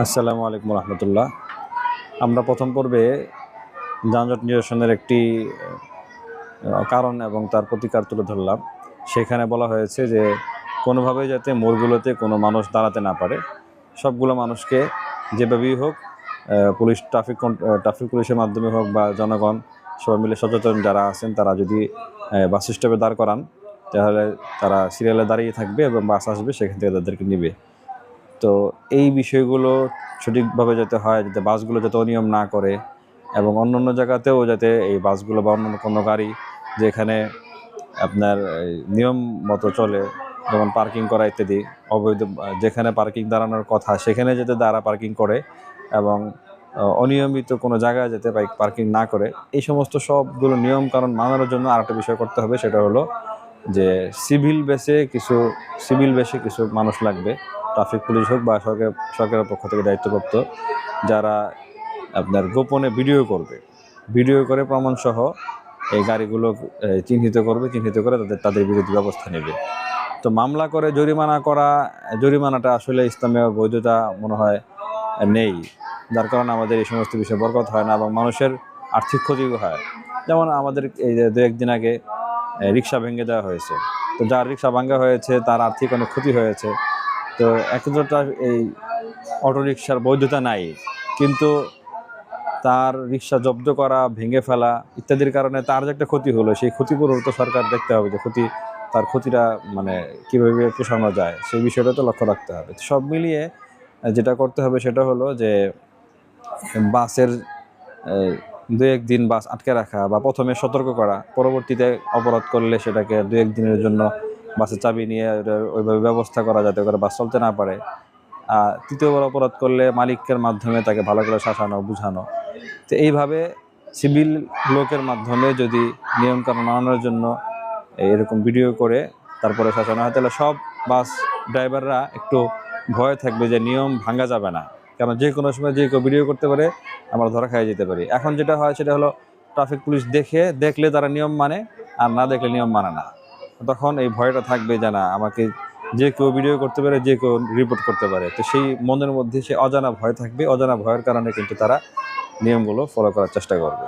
আসসালামু আলাইকুম রহমতুল্লাহ। আমরা প্রথম পর্বে যানজট নিরসনের একটি কারণ এবং তার প্রতিকার তুলে ধরলাম। সেখানে বলা হয়েছে যে কোনোভাবেই যাতে মোড়গুলোতে কোনো মানুষ দাঁড়াতে না পারে, সবগুলো মানুষকে যেভাবেই হোক ট্রাফিক পুলিশের মাধ্যমে হোক বা জনগণ সবাই মিলে সচেতন যারা আছেন তারা যদি বাস স্টপে দাঁড় করান, তাহলে তারা সিরিয়ালে দাঁড়িয়ে থাকবে এবং বাস আসবে, সেখান থেকে তাদেরকে নিবে। তো এই বিষয়গুলো সঠিকভাবে যাতে হয়, যাতে বাসগুলো যাতে অনিয়ম না করে এবং অন্য জায়গাতেও যাতে এই বাসগুলো বা অন্য কোনো গাড়ি যেখানে আপনার নিয়ম মতো চলে, যেমন পার্কিং করা ইত্যাদি, অবৈধ যেখানে পার্কিং দাঁড়ানোর কথা সেখানে যাতে পার্কিং করে এবং অনিয়মিত কোনো জায়গায় যাতে বাইক পার্কিং না করে, এই সমস্ত সবগুলো নিয়ম কারণ মানানোর জন্য আরেকটা বিষয় করতে হবে। সেটা হলো যে সিভিল বেসে কিছু মানুষ লাগবে, ট্রাফিক পুলিশ হোক বা সরকারের পক্ষ থেকে দায়িত্বপ্রাপ্ত, যারা আপনার গোপনে ভিডিও করে প্রমাণসহ এই গাড়িগুলো চিহ্নিত করে তাদের বিরুদ্ধে ব্যবস্থা নেবে। তো মামলা করে জরিমানাটা আসলে ইসলামে বৈধতা মনে হয় নেই, যার কারণে আমাদের এই সমস্ত বিষয়ে বরকত হয় না এবং মানুষের আর্থিক ক্ষতিও হয়। যেমন আমাদের এই যে 2-1 দিন আগে রিক্সা ভেঙে দেওয়া হয়েছে, তো যার রিক্সা ভাঙা হয়েছে তার আর্থিক অনেক ক্ষতি হয়েছে। তো একজনটা এই অটোরিকশার বৈধতা নাই, কিন্তু তার রিক্সা জব্দ করা, ভেঙে ফেলা ইত্যাদির কারণে তার যে একটা ক্ষতি হলো, সেই ক্ষতিপূরণ তো সরকার দেখতে হবে যে তার ক্ষতিটা মানে কীভাবে পোষানো যায়, সেই বিষয়টা তো লক্ষ্য রাখতে হবে। সব মিলিয়ে যেটা করতে হবে সেটা হলো যে বাসের 2-1 দিন বাস আটকে রাখা বা প্রথমে সতর্ক করা, পরবর্তীতে অপরাধ করলে সেটাকে 2-1 দিনের জন্য বাসের চাবি নিয়ে ওইভাবে ব্যবস্থা করা যাতে করে বাস চলতে না পারে। তৃতীয়বার অপরাধ করলে মালিকের মাধ্যমে তাকে ভালো করে শাসানো, বুঝানো। তো এইভাবে সিভিল লোকের মাধ্যমে যদি নিয়মকানুন মানানোর জন্য এরকম ভিডিও করে তারপরে শাসানো হয়, তাহলে সব বাস ড্রাইভাররা একটু ভয় থাকবে যে নিয়ম ভাঙা যাবে না, কারণ যে কোনো সময় যে কেউ ভিডিও করতে পারে, আমরা ধরা খাইয়ে যেতে পারি। এখন যেটা হয় সেটা হলো ট্রাফিক পুলিশ দেখলে তারা নিয়ম মানে, আর না দেখলে নিয়ম মানে না। তখন এই ভয়টা থাকবে যে না, আমাকে যে কেউ ভিডিও করতে পারে, যে কেউ রিপোর্ট করতে পারে। তো সেই মনের মধ্যে সে অজানা ভয় থাকবে, অজানা ভয়ের কারণে কিন্তু তারা নিয়মগুলো ফলো করার চেষ্টা করবে।